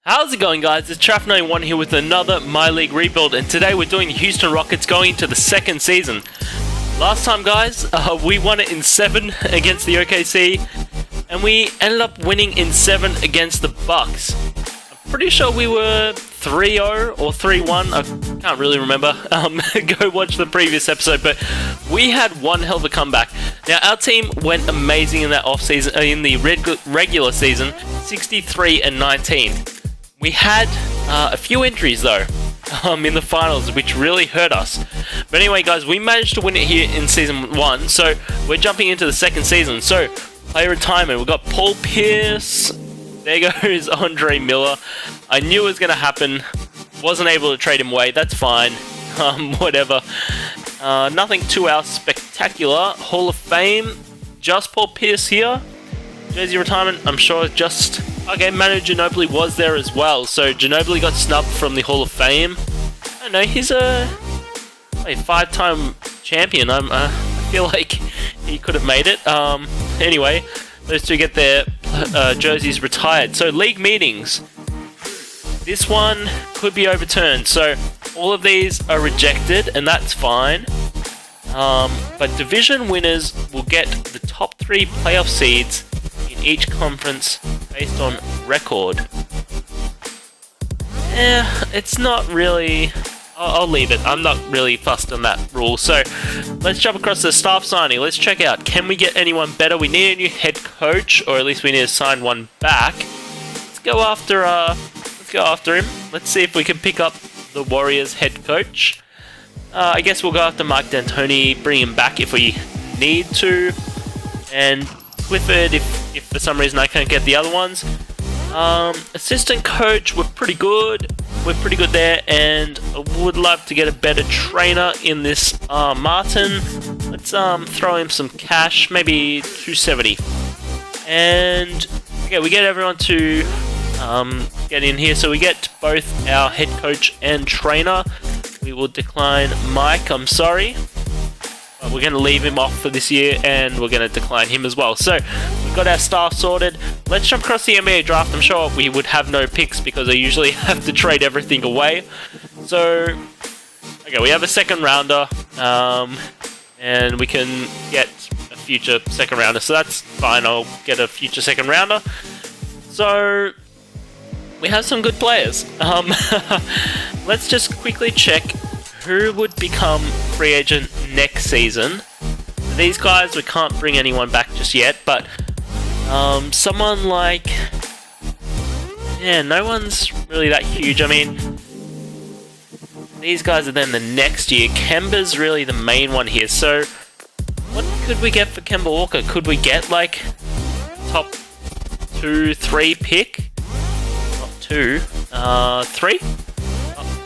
How's it going, guys? It's Traff91 here with another My League rebuild, and today we're doing the Houston Rockets going into the second season. Last time, guys, we won it in 7 against the OKC, and we ended up winning in 7 against the Bucks. I'm pretty sure we were 3-0 or 3-1. I can't really remember. Go watch the previous episode, but we had one hell of a comeback. Now, our team went amazing in that off-season, in the regular season, 63-19. We had a few injuries though in the finals, which really hurt us. But anyway, guys, we managed to win it here in season 1, so we're jumping into the second season. So, player retirement, we've got Paul Pierce, there goes Andre Miller. I knew it was going to happen, wasn't able to trade him away, that's fine, whatever. Nothing too spectacular. Hall of Fame, just Paul Pierce here. Jersey retirement, I'm sure just... Okay, Manu Ginobili was there as well, so Ginobili got snubbed from the Hall of Fame. I don't know, he's a 5-time champion. I feel like he could have made it. Anyway, those two get their jerseys retired. So, league meetings. This one could be overturned, so all of these are rejected, and that's fine. But division winners will get the top 3 playoff seeds in each conference based on record. It's not really... I'll leave it. I'm not really fussed on that rule. So, let's jump across to the staff signing. Let's check out, can we get anyone better? We need a new head coach, or at least we need to sign one back. Let's go after him. Let's see if we can pick up the Warriors head coach. I guess we'll go after Mike D'Antoni, bring him back if we need to. And Clifford, if for some reason I can't get the other ones. Assistant coach, we're pretty good. We're pretty good there, and I would love to get a better trainer in this Martin. Let's throw him some cash, maybe 270. And okay, we get everyone to get in here. So we get both our head coach and trainer. We will decline Mike, I'm sorry. We're going to leave him off for this year, and we're going to decline him as well. So, we've got our staff sorted. Let's jump across the NBA draft. I'm sure we would have no picks because I usually have to trade everything away. So, okay, we have a second rounder, and we can get a future second rounder. So that's fine, I'll get a future second rounder. So, we have some good players. Let's just quickly check who would become free agent next season. These guys, we can't bring anyone back just yet, but someone like... Yeah, no one's really that huge. I mean, these guys are then the next year. Kemba's really the main one here. So, what could we get for Kemba Walker? Could we get, like, top 2, 3 pick? Not 2. 3? Not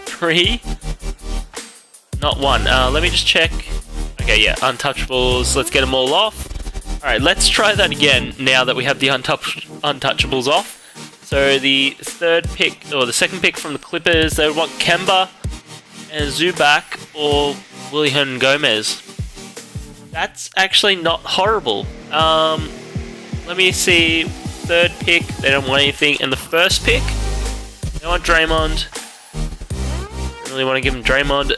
3? Not 1. Let me just check. Okay, yeah, untouchables. Let's get them all off. Alright, let's try that again now that we have the untouchables off. So the third pick, or the second pick from the Clippers, they would want Kemba and Zubac or Willie Hernan Gomez. That's actually not horrible. Let me see. Third pick, they don't want anything. And the first pick, they want Draymond. Really want to give him Draymond.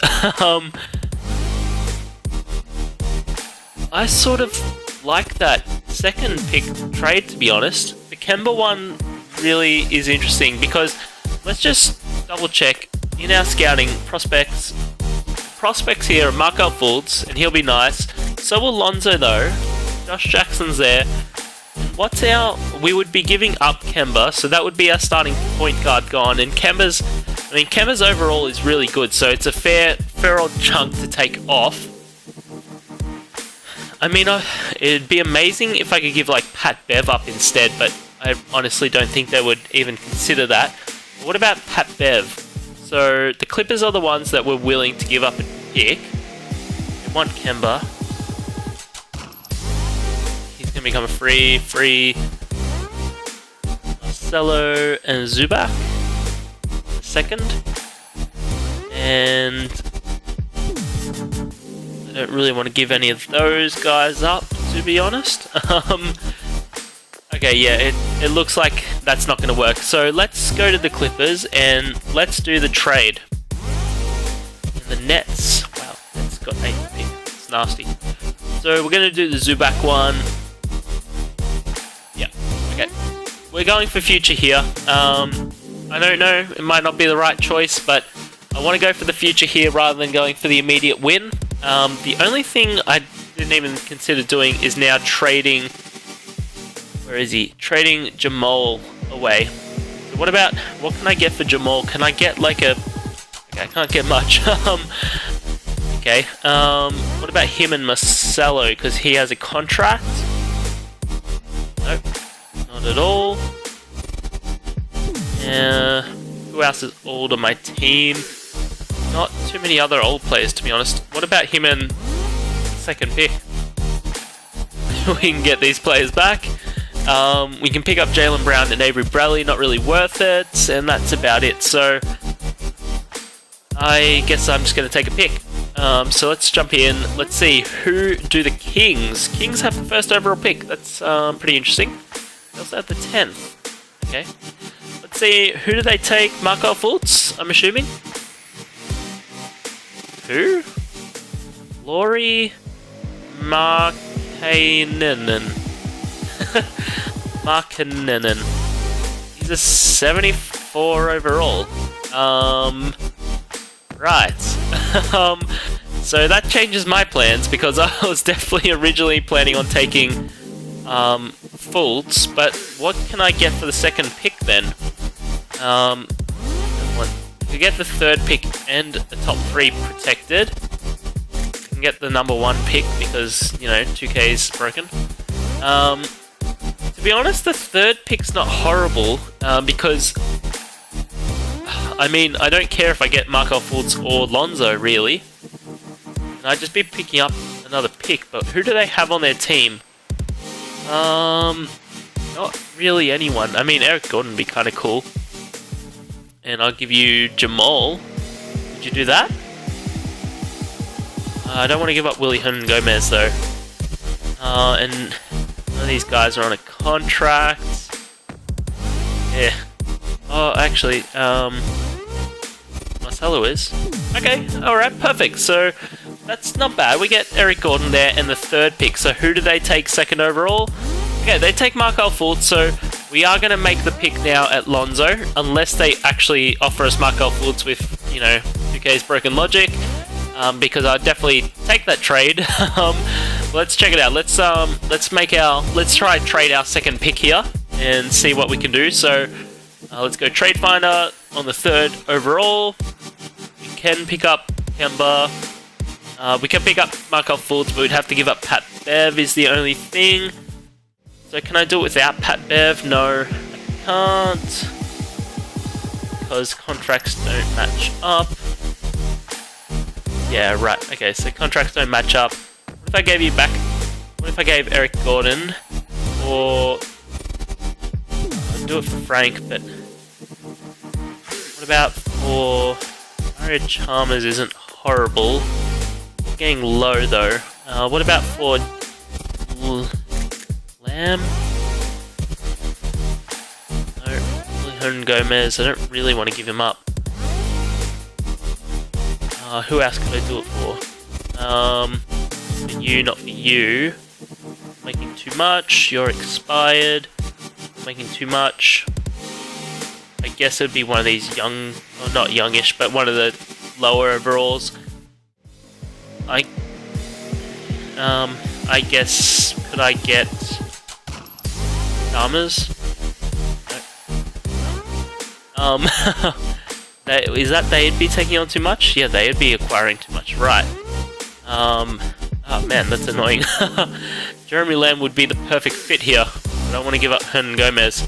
I sort of like that second pick trade, to be honest. The Kemba one really is interesting because let's just double check in our scouting prospects. Prospects here are Markelle Fultz, and he'll be nice. So will Lonzo though. Josh Jackson's there. What's our... We would be giving up Kemba, so that would be our starting point guard gone. And Kemba's overall is really good, so it's a fair old chunk to take off. I mean, it'd be amazing if I could give, like, Pat Bev up instead, but I honestly don't think they would even consider that. But what about Pat Bev? So, the Clippers are the ones that were willing to give up a pick. They want Kemba. He's going to become a free Marcelo and Zubac. Second. And I don't really want to give any of those guys up, to be honest. Okay, yeah, it looks like that's not going to work. So let's go to the Clippers and let's do the trade. And the Nets. Wow, Nets got 8 pick. It's nasty. So we're going to do the Zubac one. Yeah, okay. We're going for future here. I don't know, it might not be the right choice, but I want to go for the future here rather than going for the immediate win. The only thing I didn't even consider doing is now trading... Where is he? Trading Jamal away. So what can I get for Jamal? Can I get like a... Okay, I can't get much. Okay, what about him and Marcelo? Because he has a contract? Nope, not at all. Who else is old on my team? Not too many other old players, to be honest. What about him and second pick? We can get these players back. We can pick up Jaylen Brown and Avery Bradley, not really worth it, and that's about it. So I guess I'm just going to take a pick. So let's jump in. Let's see, who do the Kings? Kings have the first overall pick. That's pretty interesting. They also have the 10th. Okay. Let's see, who do they take? Markelle Fultz, I'm assuming. Who? Laurie Markkanen. Markkanen. He's a 74 overall. Right. So that changes my plans because I was definitely originally planning on taking Fultz, but what can I get for the second pick then? I can get the third pick and the top 3 protected. I can get the number 1 pick because, you know, 2K is broken. To be honest, the third pick's not horrible because, I mean, I don't care if I get Markelle Fultz or Lonzo, really. I'd just be picking up another pick, but who do they have on their team? Not really anyone. I mean, Eric Gordon would be kind of cool. And I'll give you Jamal. Would you do that? I don't want to give up Willie Gomez though. And none of these guys are on a contract. Yeah. Oh, actually, Marcelo is. Okay, alright, perfect. So, that's not bad. We get Eric Gordon there and the third pick. So who do they take second overall? Okay, they take Markelle Fultz, so we are going to make the pick now at Lonzo, unless they actually offer us Markelle Fultz with, you know, 2K's broken logic, because I'd definitely take that trade. Let's check it out. Let's try and trade our second pick here and see what we can do. So let's go Trade Finder on the third overall. We can pick up Kemba. We can pick up Markelle Fultz, but we'd have to give up Pat Bev is the only thing. So can I do it without Pat Bev? No, I can't. Because contracts don't match up. Yeah, right. Okay, so contracts don't match up. What if I gave you back... What if I gave Eric Gordon? Or... I'd do it for Frank, but... What about for... Mario Chalmers isn't horrible. Getting low though. What about for Lamb? No, Willie Gomez. I don't really want to give him up. Who else could I do it for? For you, not for you. Making too much. You're expired. Making too much. I guess it'd be one of these young, or not youngish, but one of the lower overalls. I guess, could I get Chalmers? No. Is that they'd be taking on too much? Yeah, they'd be acquiring too much, right. Oh man, that's annoying. Jeremy Lamb would be the perfect fit here. I don't want to give up Hernan Gomez.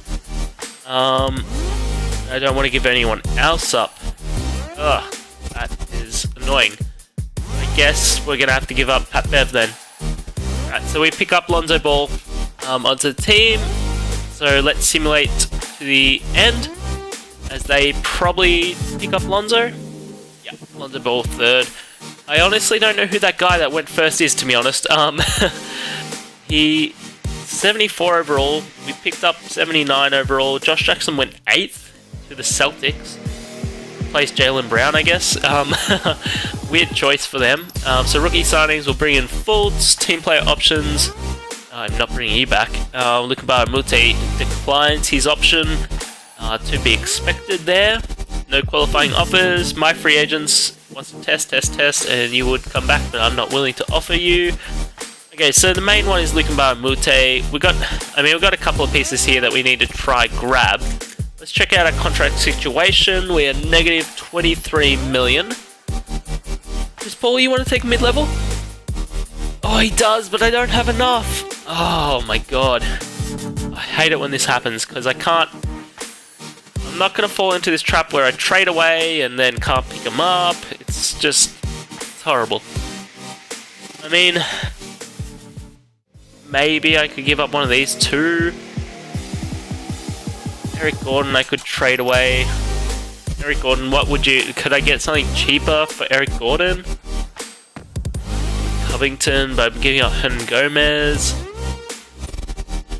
I don't want to give anyone else up. Ugh, that is annoying. I guess we're gonna have to give up Pat Bev then. Right, so we pick up Lonzo Ball onto the team. So let's simulate to the end as they probably pick up Lonzo. Yeah, Lonzo Ball third. I honestly don't know who that guy that went first is, to be honest. He 74 overall. We picked up 79 overall. Josh Jackson went 8th to the Celtics. Replaced Jaylen Brown, I guess. Weird choice for them. So rookie signings, we'll bring in Fultz. Team player options, I'm not bringing you back. Lukuba Mute declines his option. To be expected there. No qualifying offers. My free agents wants to test, and you would come back, but I'm not willing to offer you. Okay, so the main one is Lukuba Mute. We've got a couple of pieces here that we need to try grab. Let's check out our contract situation. We are negative 23 million. Chris Paul, you want to take mid-level? Oh, he does, but I don't have enough. Oh my god. I hate it when this happens, because I'm not going to fall into this trap where I trade away and then can't pick him up. It's horrible. I mean, maybe I could give up one of these two. Eric Gordon I could trade away. Eric Gordon, could I get something cheaper for Eric Gordon? Covington, but I'm giving up Hernan Gomez.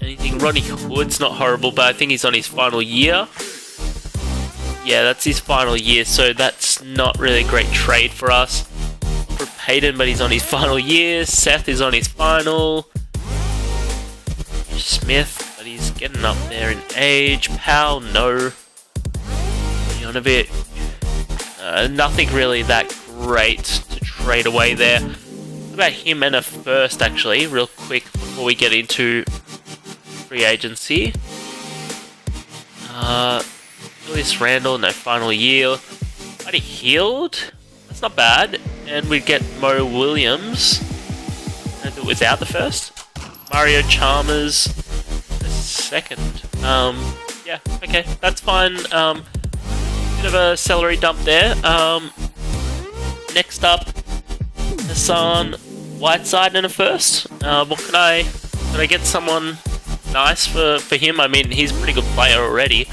Anything? Ronnie Hood's not horrible, but I think he's on his final year. Yeah, that's his final year, so that's not really a great trade for us. For Payton, but he's on his final year. Seth is on his final. Smith, but he's getting up there in age. Powell, no. Jonovic, nothing really that great to trade away there. What about him and a first, actually, real quick before we get into free agency? Julius Randle, no final year. Buddy Hield, that's not bad. And we get Mo Williams. And do it without the first. Mario Chalmers, the second. Yeah, okay, that's fine. Bit of a salary dump there. Next up, Hassan Whiteside in a first. What could I get someone nice for him? I mean, he's a pretty good player already.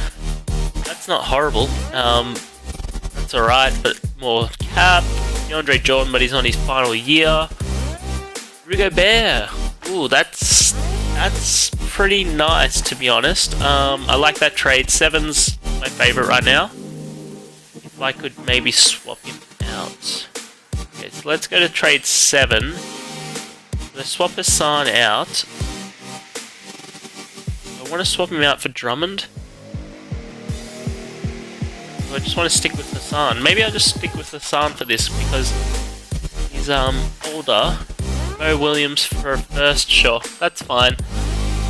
That's not horrible. That's alright, but more cap. DeAndre Jordan, but he's on his final year. Rudy Gobert. Ooh, that's pretty nice, to be honest. I like that trade. 7's my favorite right now. If I could maybe swap him out. Okay, so let's go to trade 7. Let's swap Hassan out. I want to swap him out for Drummond. I just want to stick with Hassan. Maybe I'll just stick with Hassan for this because he's older. Mo Williams for a first, sure, that's fine.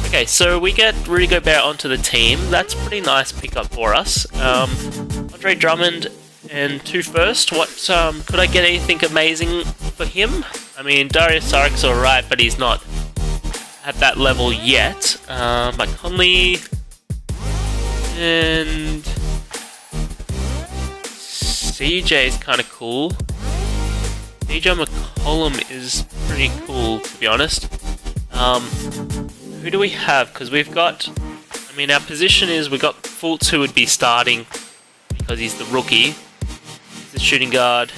Okay, so we get Rudy Gobert onto the team. That's a pretty nice pickup for us. Andre Drummond and 2 first. What could I get anything amazing for him? I mean, Darius Sarik's alright, but he's not at that level yet. Mike Conley and CJ is kind of cool. DJ McCollum is pretty cool, to be honest. Who do we have? Because we've got... I mean, our position is we've got Fultz, who would be starting because he's the rookie. He's the shooting guard.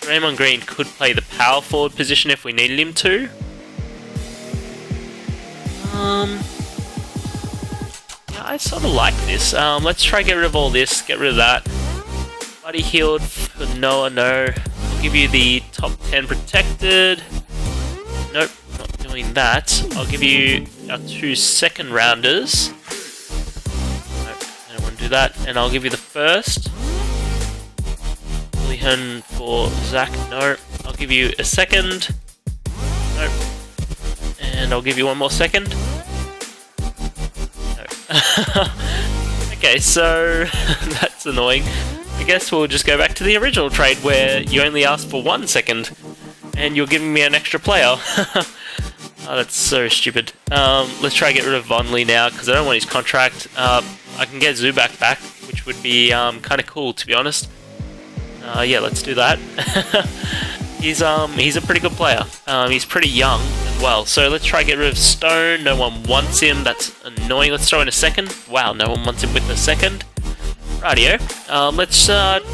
Draymond Green could play the power forward position if we needed him to. Yeah, I sort of like this. Let's try get rid of all this. Get rid of that. Buddy Hield for Noah, no. I'll give you the top 10 protected. Nope, not doing that. I'll give you our 2 second rounders. Nope, I don't want to do that. And I'll give you the first. Willian for Zach, no. I'll give you a second. Nope. And I'll give you one more second. Nope. Okay, so that's annoying. I guess we'll just go back to the original trade where you only asked for 1 second and you're giving me an extra player. Oh, that's so stupid. Let's try to get rid of Vonleh now because I don't want his contract. I can get Zubac back, which would be kind of cool, to be honest. Yeah, let's do that. He's a pretty good player. He's pretty young as well. So let's try to get rid of Stone. No one wants him. That's annoying. Let's throw in a second. Wow, no one wants him with a second. Rightio. Let's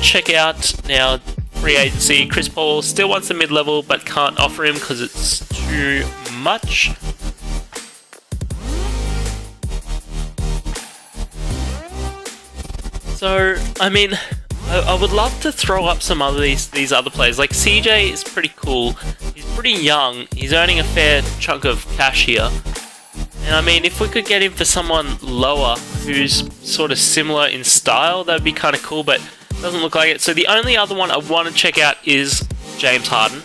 check out now free agency. Chris Paul still wants a mid-level, but can't offer him because it's too much. So, I mean, I would love to throw up some of these other players. Like, CJ is pretty cool. He's pretty young. He's earning a fair chunk of cash here. And I mean, if we could get him for someone lower who's sort of similar in style, that'd be kind of cool, but doesn't look like it. So the only other one I want to check out is James Harden.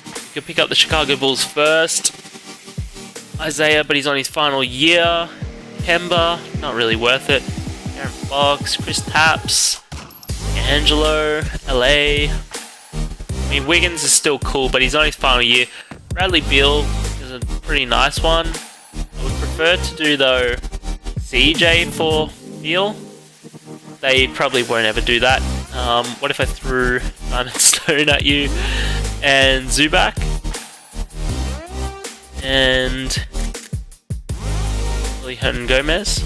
You could pick up the Chicago Bulls first. Isaiah, but he's on his final year. Kemba, not really worth it. Aaron Fox, Chris Tapps, Angelo, LA. I mean, Wiggins is still cool, but he's on his final year. Bradley Beal is a pretty nice one. I would prefer to do, though, CJ for Beal. They probably won't ever do that. What if I threw Diamond Stone at you and Zubac? And Willie Hernan Gomez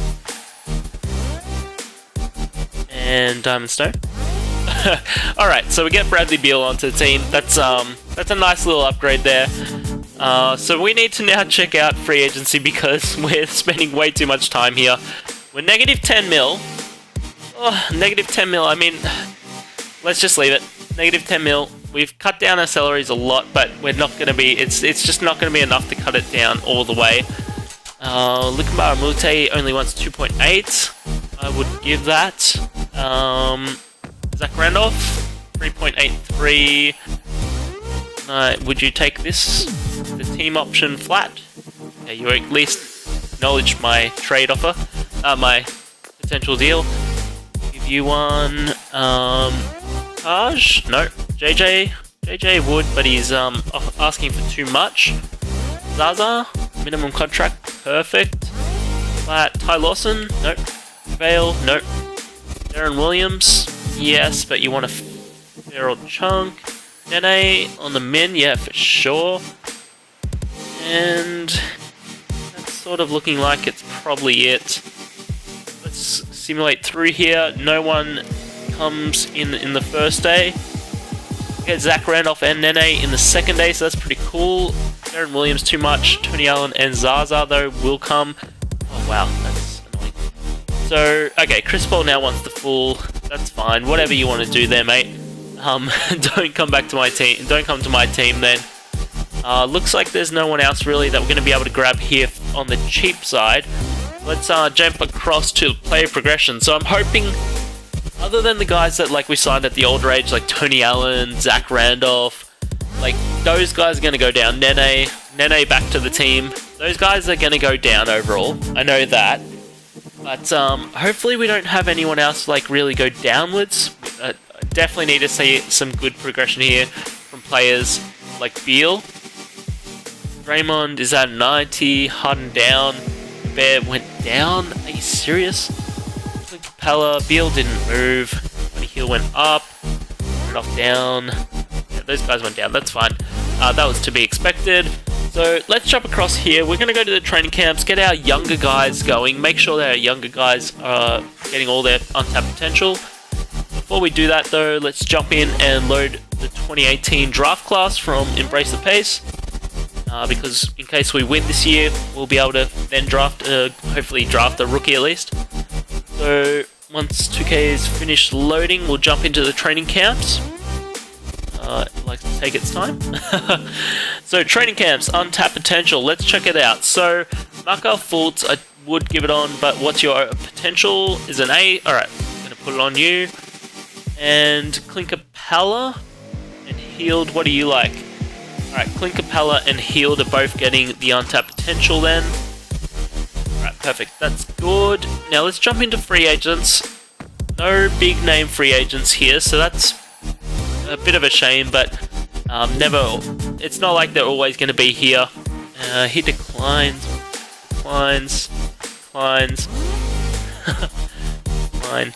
and Diamond Stone. Alright, so we get Bradley Beal onto the team. That's a nice little upgrade there. So we need to now check out free agency because we're spending way too much time here. We're negative 10 mil. Oh, negative 10 mil, I mean, let's just leave it. Negative 10 mil. We've cut down our salaries a lot, but we're not going to be, it's just not going to be enough to cut it down all the way. Lukamara Mute only wants 2.8. I would give that. Zach Randolph, 3.83. Would you take this? The team option flat? Yeah, you at least acknowledge my trade offer, my potential deal. Give you one. Taj? No. JJ would, but he's asking for too much. Zaza, minimum contract, perfect. Flat. Ty Lawson? Nope. Vale? Nope. Darren Williams? Yes, but you want a fair old chunk. Nene on the min? Yeah, for sure. And that's sort of looking like it's probably it. Let's simulate through here. No one comes in the first day. Get Zach Randolph and Nene in the second day, so that's pretty cool. Darren Williams too much. Tony Allen and Zaza though will come. Oh wow, that's annoying. So okay, Chris Paul now wants the full. That's fine. Whatever you want to do there, mate. Don't come back to my team. Don't come to my team then. Looks like there's no one else really that we're going to be able to grab here on the cheap side. Let's jump across to player progression. So I'm hoping, other than the guys that like we signed at the older age, like Tony Allen, Zach Randolph, like those guys are going to go down. Nene back to the team. Those guys are going to go down overall. I know that. But hopefully we don't have anyone else like really go downwards. Definitely need to see some good progression here from players like Beal. Draymond is at 90, Harden down, Bear went down. Are you serious? Capella, Beal didn't move, Buddy Hill went up, Rudolph down. Yeah, those guys went down, that's fine. That was to be expected. So let's jump across here. We're going to go to the training camps, get our younger guys going, make sure that our younger guys are getting all their untapped potential. Before we do that though, let's jump in and load the 2018 draft class from Embrace the Pace. Because in case we win this year, we'll be able to then draft, hopefully draft a rookie at least. So once 2K is finished loading, we'll jump into the training camps. It likes to take its time. So training camps, untapped potential, let's check it out. So Markelle Fultz, I would give it on, but what's your potential? Is an A. Alright, I'm going to put it on you. And Clint Capella and Healed, what do you like? Alright, Clint Capella and Healed are both getting the untapped potential then. Alright, perfect. That's good. Now let's jump into free agents. No big name free agents here, so that's a bit of a shame, but it's not like they're always going to be here. He declines.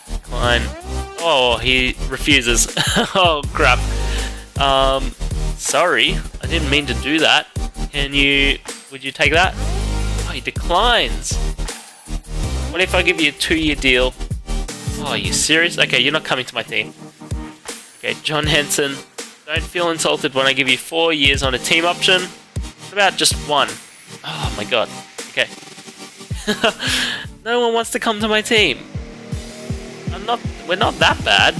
Decline. Oh, he refuses. Oh, crap. Sorry, I didn't mean to do that. Would you take that? Oh, he declines. What if I give you a 2-year deal? Oh, are you serious? Okay, you're not coming to my team. Okay, John Henson. Don't feel insulted when I give you 4 years on a team option. What about just 1? Oh my god. Okay. No one wants to come to my team. we're not that bad.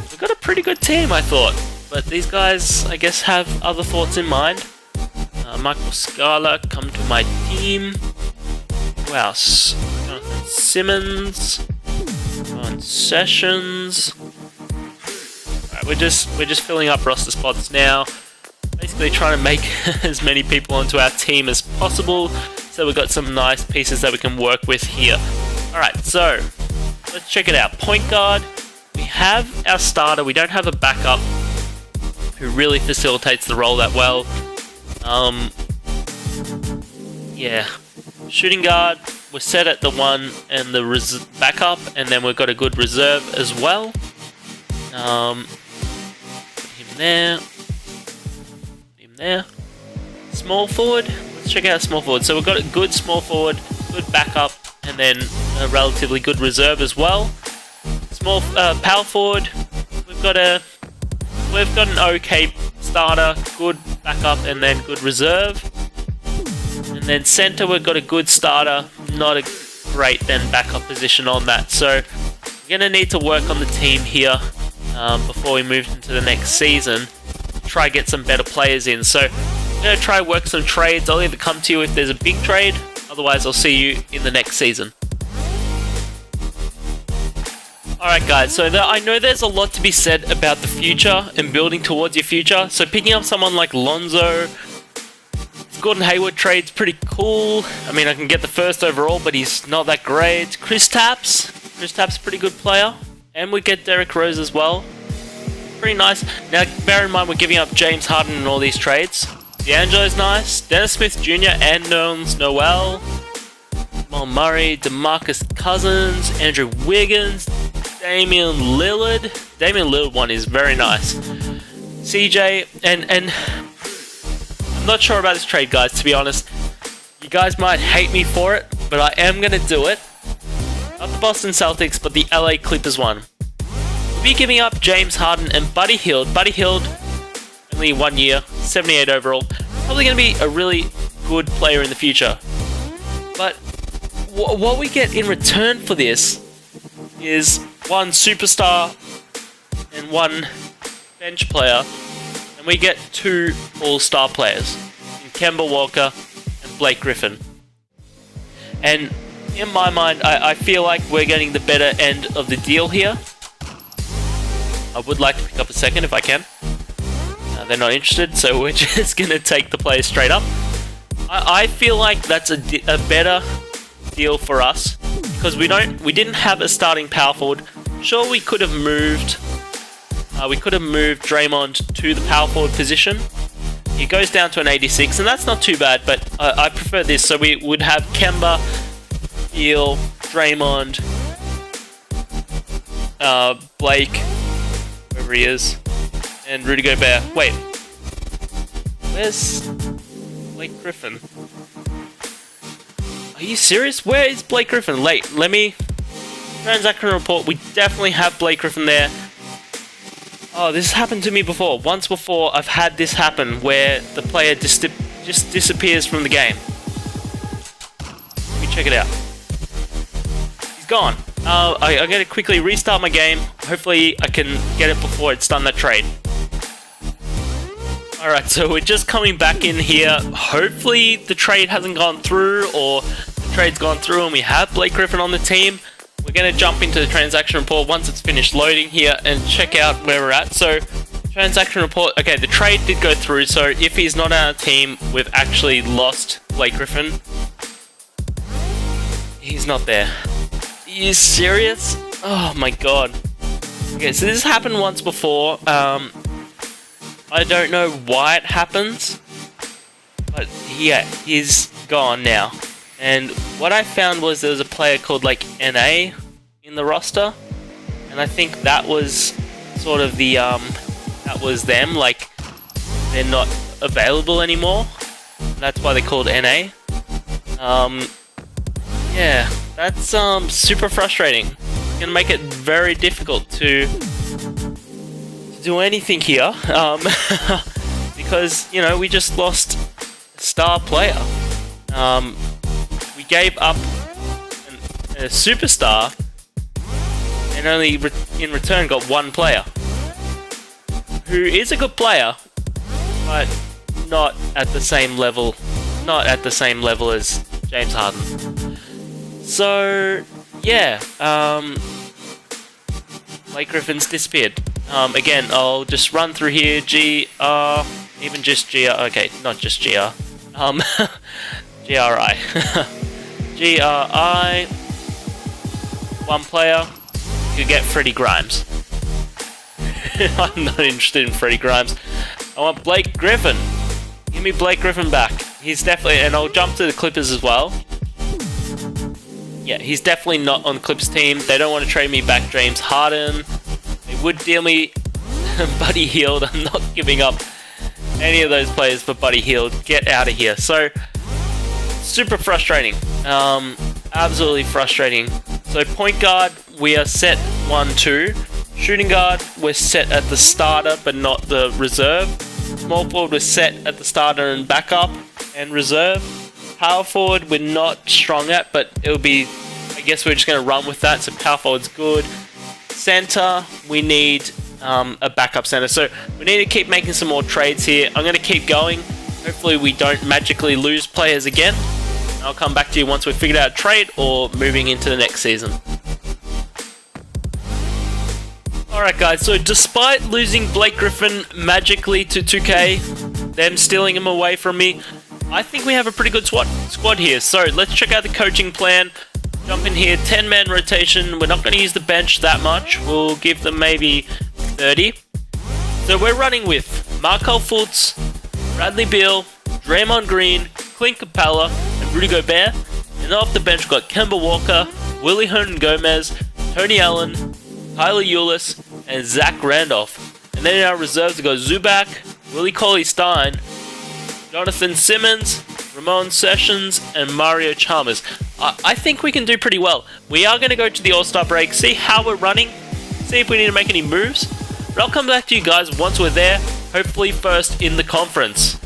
We've got a pretty good team, I thought. But these guys, I guess, have other thoughts in mind. Michael Scala, come to my team. Who else? Jonathan Simmons. On Sessions. Alright, we're just filling up roster spots now. Basically trying to make as many people onto our team as possible. So we've got some nice pieces that we can work with here. Alright, so let's check it out. Point guard. We have our starter. We don't have a backup who really facilitates the role that well. Yeah. Shooting guard, we're set at the 1 and the backup, and then we've got a good reserve as well. Put him there. Put him there. Small forward, let's check out small forward. So we've got a good small forward, good backup, and then a relatively good reserve as well. Small power forward, we've got an okay starter, good backup, and then good reserve. And then center, we've got a good starter, not a great then backup position on that. So we're going to need to work on the team here before we move into the next season. Try get some better players in. So I'm going to try work some trades. I'll either come to you if there's a big trade, otherwise I'll see you in the next season. Alright guys, so I know there's a lot to be said about the future and building towards your future. So picking up someone like Lonzo, Gordon Hayward trade's pretty cool. I mean, I can get the first overall, but he's not that great. Kristaps a pretty good player. And we get Derrick Rose as well. Pretty nice. Now, bear in mind, we're giving up James Harden in all these trades. D'Angelo's nice. Dennis Smith Jr. and Nerlens Noel. Jamal Murray, DeMarcus Cousins, Andrew Wiggins, Damian Lillard. Damian Lillard one is very nice. CJ, and I'm not sure about this trade, guys, to be honest. You guys might hate me for it, but I am going to do it. Not the Boston Celtics, but the LA Clippers one. We'll be giving up James Harden and Buddy Hield. Buddy Hield, only 1 year, 78 overall. Probably going to be a really good player in the future. But what we get in return for this is 1 superstar and 1 bench player. And we get 2 all-star players, in Kemba Walker and Blake Griffin. And in my mind, I feel like we're getting the better end of the deal here. I would like to pick up a second if I can. They're not interested, so we're just going to take the players straight up. I feel like that's a better deal for us, because we didn't have a starting power forward. Sure, we could have moved Draymond to the power forward position. He goes down to an 86, and that's not too bad, but I prefer this. So we would have Kemba, Beal, Draymond, Blake, wherever he is, and Rudy Gobert. Wait, where's Blake Griffin? Are you serious? Where is Blake Griffin? Let me... Transaction report, we definitely have Blake Griffin there. Oh, this has happened to me before. Once before, I've had this happen where the player just disappears from the game. Let me check it out. He's gone. I gotta quickly restart my game. Hopefully, I can get it before it's done that trade. Alright, so we're just coming back in here. Hopefully, the trade hasn't gone through, or the trade's gone through and we have Blake Griffin on the team. We're going to jump into the transaction report once it's finished loading here and check out where we're at. So, transaction report, okay, the trade did go through, so if he's not on our team, we've actually lost Blake Griffin. He's not there. Are you serious? Oh my god. Okay, so this happened once before. I don't know why it happens, but yeah, he's gone now. And what I found was there was a player called like NA in the roster, and I think that was sort of the that was them, like they're not available anymore. And that's why they called NA. Yeah, that's super frustrating. It's gonna make it very difficult to do anything here, because you know we just lost a star player. We gave up a superstar and only in return got one player, who is a good player, but not at the same level. Not at the same level as James Harden. So yeah, Blake Griffin's disappeared. Again, I'll just run through here. GR, even just GR. Okay, not just GR. GRI. GRI. One player. You get Freddie Grimes. I'm not interested in Freddie Grimes. I want Blake Griffin. Give me Blake Griffin back. He's definitely, and I'll jump to the Clippers as well. Yeah, he's definitely not on the Clippers team. They don't want to trade me back James Harden. They would deal me Buddy Hield. I'm not giving up any of those players for Buddy Hield. Get out of here. So, super frustrating. Absolutely frustrating. So, point guard, we are set 1-2. Shooting guard, we're set at the starter, but not the reserve. Small forward, we're set at the starter and backup and reserve. Power forward, we're not strong at, but it'll be, I guess we're just going to run with that. So, power forward's good. Center, we need a backup center. So, we need to keep making some more trades here. I'm going to keep going. Hopefully, we don't magically lose players again. I'll come back to you once we've figured out a trade or moving into the next season. Alright guys, so despite losing Blake Griffin magically to 2K, them stealing him away from me, I think we have a pretty good squad here. So let's check out the coaching plan. Jump in here, 10-man rotation. We're not going to use the bench that much. We'll give them maybe 30. So we're running with Markelle Fultz, Bradley Beal, Draymond Green, Clint Capella, and Rudy Gobert. And off the bench we've got Kemba Walker, Willie Hernan-Gomez, Tony Allen, Tyler Ulis, and Zach Randolph. And then in our reserves we got Zubac, Willie Cauley-Stein, Jonathan Simmons, Ramon Sessions, and Mario Chalmers. I think we can do pretty well. We are going to go to the All-Star break, see how we're running, see if we need to make any moves. But I'll come back to you guys once we're there, hopefully first in the conference.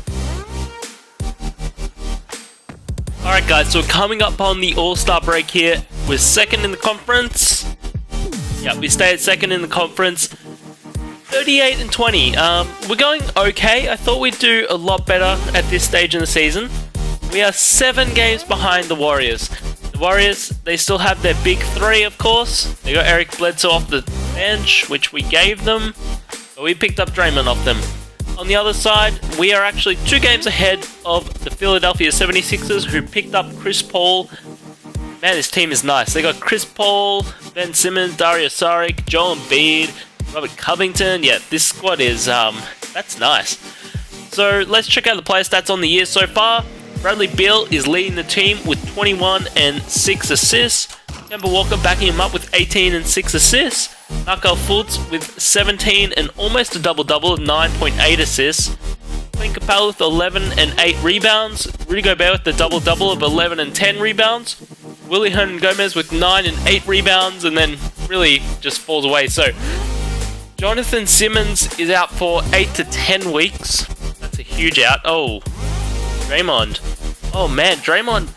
Alright guys, so we're coming up on the All-Star break here. We're second in the conference. Yeah, we stay at second in the conference. 38-20. We're going okay. I thought we'd do a lot better at this stage in the season. We are 7 games behind the Warriors. The Warriors, they still have their big 3, of course. They got Eric Bledsoe off the bench, which we gave them. But we picked up Draymond off them. On the other side, we are actually 2 games ahead of the Philadelphia 76ers, who picked up Chris Paul. Man, this team is nice. They got Chris Paul, Ben Simmons, Dario Saric, Joel Embiid, Robert Covington. Yeah, this squad is, that's nice. So, let's check out the player stats on the year so far. Bradley Beal is leading the team with 21 and 6 assists. Kemba Walker backing him up with 18 and 6 assists. Markelle Fultz with 17 and almost a double-double of 9.8 assists. Clint Capella with 11 and 8 rebounds. Rudy Gobert with the double-double of 11 and 10 rebounds. Willie Hernan-Gomez with 9 and 8 rebounds, and then really just falls away. So, Jonathan Simmons is out for 8 to 10 weeks. That's a huge out. Oh, Draymond. Oh man, Draymond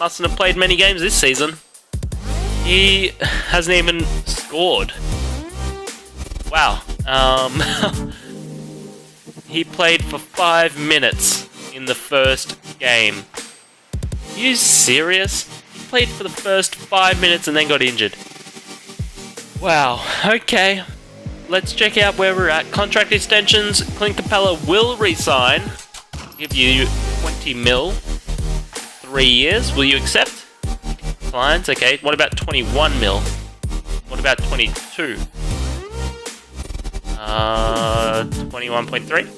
mustn't have played many games this season. He hasn't even scored. Wow. He played for 5 minutes in the first game. Are you serious? He played for the first 5 minutes and then got injured. Wow, okay. Let's check out where we're at. Contract extensions. Clint Capella will resign. Give you 20 mil. 3 years. Will you accept? Clients, okay. What about 21 mil? What about 22? 21.3?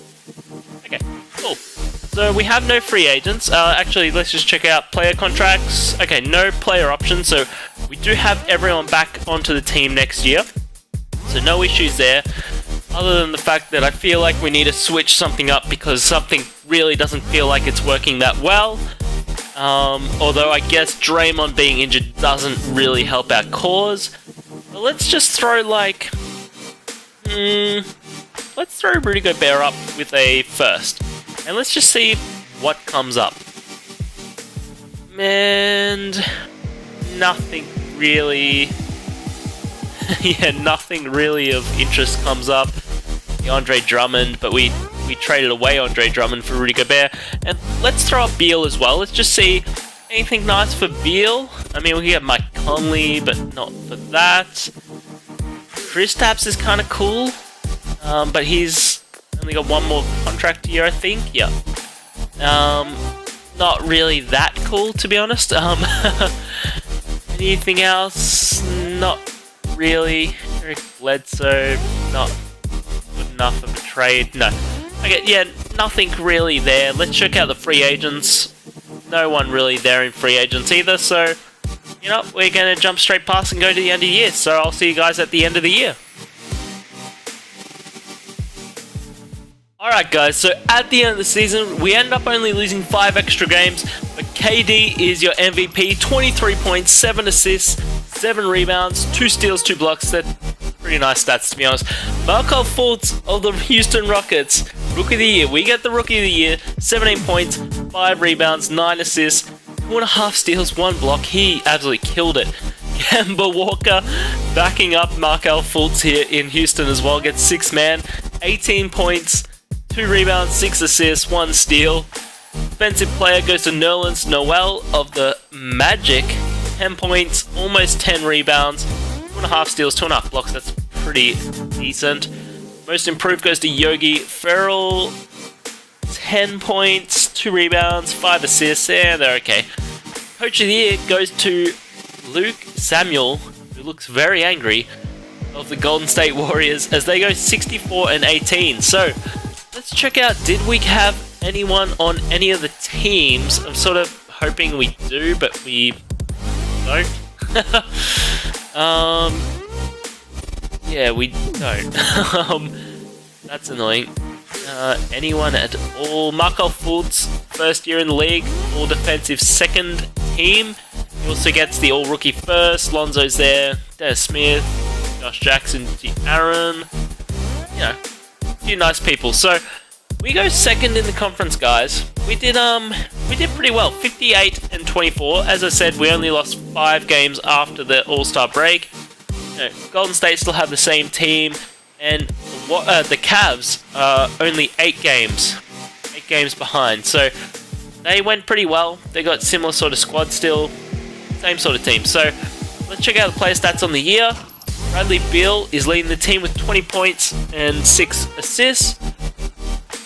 Okay, cool. So we have no free agents. Actually, let's just check out player contracts. Okay, no player options. So we do have everyone back onto the team next year. So no issues there. Other than the fact that I feel like we need to switch something up because something really doesn't feel like it's working that well. Although I guess Draymond being injured doesn't really help our cause. But let's just throw like... let's throw Rudy Gobert up with a first. And let's just see what comes up. And... nothing really... yeah, nothing really of interest comes up. The Andre Drummond, but we traded away Andre Drummond for Rudy Gobert. And let's throw up Beal as well. Let's just see anything nice for Beal. I mean, we can get Mike Conley, but not for that. Kristaps is kind of cool, but he's only got one more contract year, I think. Yeah. Not really that cool, to be honest. Anything else? Not really. Eric Bledsoe, not good enough of a trade. No. Okay, yeah, nothing really there. Let's check out the free agents. No one really there in free agents either, so, you know, we're going to jump straight past and go to the end of the year. So I'll see you guys at the end of the year. Alright guys, so at the end of the season, we end up only losing 5 extra games, but KD is your MVP, 23 points, 7 assists, 7 rebounds, 2 steals, 2 blocks. That's pretty nice stats, to be honest. Markelle Fultz of the Houston Rockets, Rookie of the Year. We get the Rookie of the Year, 17 points, 5 rebounds, 9 assists, 2.5 steals, 1 block. He absolutely killed it. Kemba Walker backing up Markelle Fultz here in Houston as well, gets 6 man, 18 points, 2 rebounds, 6 assists, 1 steal. Defensive player goes to Nerlens Noel of the Magic. 10 points, almost 10 rebounds, 2.5 steals, 2.5 blocks. That's pretty decent. Most improved goes to Yogi Ferrell. 10 points, 2 rebounds, 5 assists. Yeah, they're okay. Coach of the Year goes to Luke Samuel, who looks very angry, of the Golden State Warriors, as they go 64 and 18. So, let's check out, did we have anyone on any of the teams? I'm sort of hoping we do, but we don't. Yeah, we don't. That's annoying. Anyone at all? Markelle Fultz, first year in the league, all defensive second team. He also gets the all rookie first. Lonzo's there. Dennis Smith, Josh Jackson, Aaron. You know, a few nice people. So we go second in the conference, guys. We did pretty well, 58 and 24. As I said, we only lost 5 games after the All-Star break. You know, Golden State still have the same team, and the Cavs are only 8 games behind. So they went pretty well. They got similar sort of squad still, same sort of team. So let's check out the player stats on the year. Bradley Beal is leading the team with 20 points and 6 assists.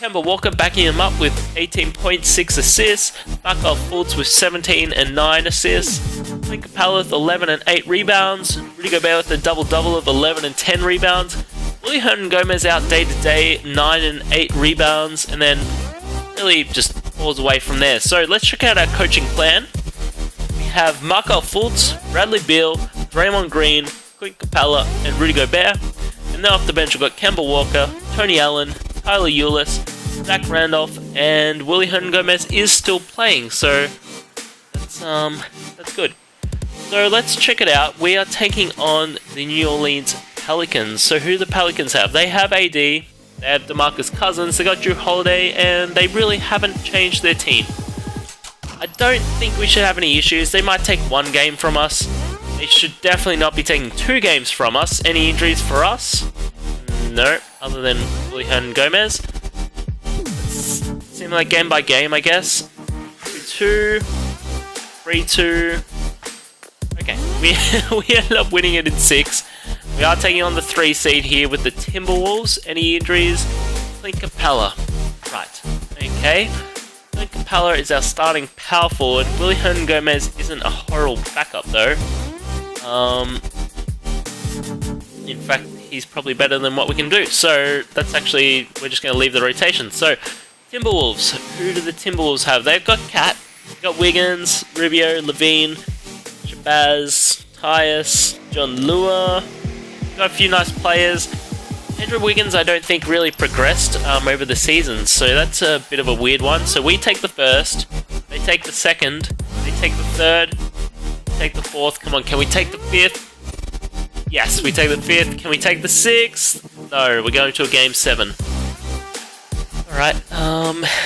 Kemba Walker backing him up with 18 points, 6 assists. Markelle Fultz with 17 and 9 assists. Clint Capella with 11 and 8 rebounds. Rudy Gobert with a double-double of 11 and 10 rebounds. Willie Hernan-Gomez out day-to-day, 9 and 8 rebounds. And then really just falls away from there. So let's check out our coaching plan. We have Markelle Fultz, Bradley Beal, Draymond Green, Clint Capella, and Rudy Gobert. And then off the bench we've got Kemba Walker, Tony Allen, Tyler Ulis, Zach Randolph, and Willie Hernan-Gomez is still playing, so that's good. So let's check it out. We are taking on the New Orleans Pelicans. So who do the Pelicans have? They have AD, they have DeMarcus Cousins, they got Drew Holiday, and they really haven't changed their team. I don't think we should have any issues. They might take 1 game from us. They should definitely not be taking 2 games from us. Any injuries for us? No, other than Willie Hernan-Gomez. Seem like game by game, I guess. 2-2, 3-2. Okay, we ended up winning it in 6. We are taking on the 3 seed here with the Timberwolves. Any injuries? Clint Capella. Right, okay. Clint Capella is our starting power forward. Willie Hernan-Gomez isn't a horrible backup though. In fact, he's probably better than what we can do. So that's actually, we're just going to leave the rotation. So Timberwolves. Who do the Timberwolves have? They've got Cat, they've got Wiggins, Rubio, Levine, Shabazz, Tyus, John Lua. Got a few nice players. Andrew Wiggins, I don't think really progressed over the season, so that's a bit of a weird one. So we take the first, they take the second, they take the third, take the fourth. Come on, can we take the fifth? Yes, we take the fifth. Can we take the sixth? No, we're going to a game 7. Alright,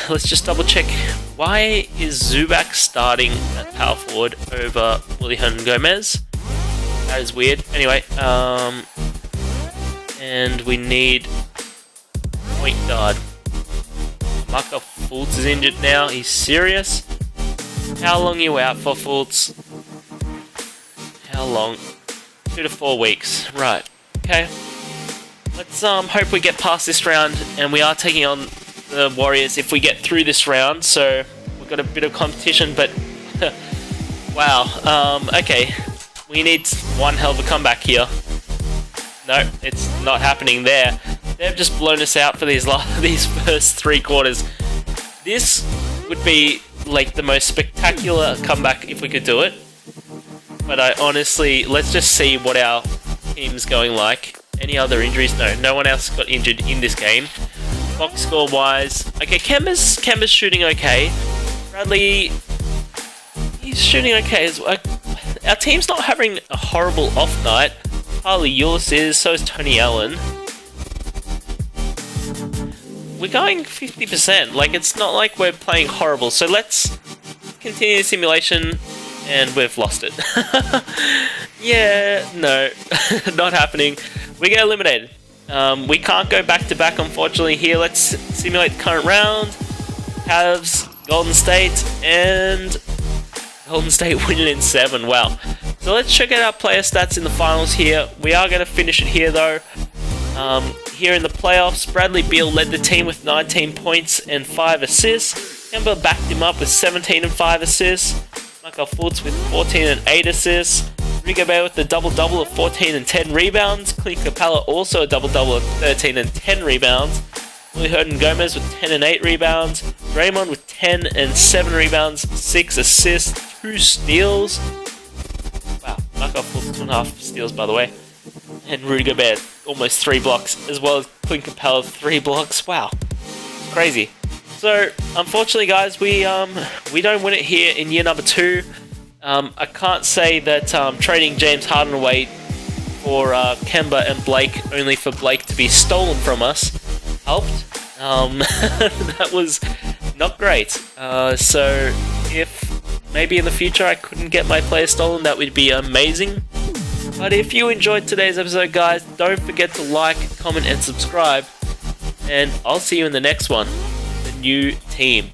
let's just double check. Why is Zubac starting at power forward over Willie Hernan-Gomez? That is weird. Anyway, and we need point guard. Markelle Fultz is injured now. He's serious. How long are you out for, Fultz? How long? 2 to 4 weeks. Right. Okay. Let's hope we get past this round, and we are taking on the Warriors if we get through this round. So we've got a bit of competition, but wow. Okay. We need one hell of a comeback here. No, it's not happening there. They've just blown us out for these first 3 quarters. This would be like the most spectacular comeback if we could do it. But I honestly, let's just see what our team's going like. Any other injuries? No, no one else got injured in this game. Box score wise, okay, Kemba's shooting okay. Bradley, he's shooting okay as well. Our team's not having a horrible off night. Harley Eulis is, so is Tony Allen. We're going 50%, like it's not like we're playing horrible, so let's continue the simulation, and we've lost it. Yeah, no, not happening. We get eliminated. We can't go back to back, unfortunately. Here, let's simulate the current round. Cavs, Golden State, and Golden State winning in 7. Wow. So let's check out our player stats in the finals here. We are going to finish it here, though. Here in the playoffs, Bradley Beal led the team with 19 points and 5 assists. Kemba backed him up with 17 and 5 assists. Markelle Fultz with 14 and 8 assists. Rudy Gobert with the double-double of 14 and 10 rebounds. Clint Capella also a double-double of 13 and 10 rebounds. Willie Gomez with 10 and 8 rebounds. Draymond with 10 and 7 rebounds, 6 assists, 2 steals. Wow, Markelle Fultz 2.5 steals, by the way. And Rudy Gobert almost 3 blocks, as well as Clint Capella 3 blocks. Wow, crazy. So, unfortunately, guys, we don't win it here in year number 2. I can't say that trading James Harden away for Kemba and Blake, only for Blake to be stolen from us, helped. That was not great. So, if maybe in the future I couldn't get my player stolen, that would be amazing. But if you enjoyed today's episode, guys, don't forget to like, comment, and subscribe. And I'll see you in the next one. The new team.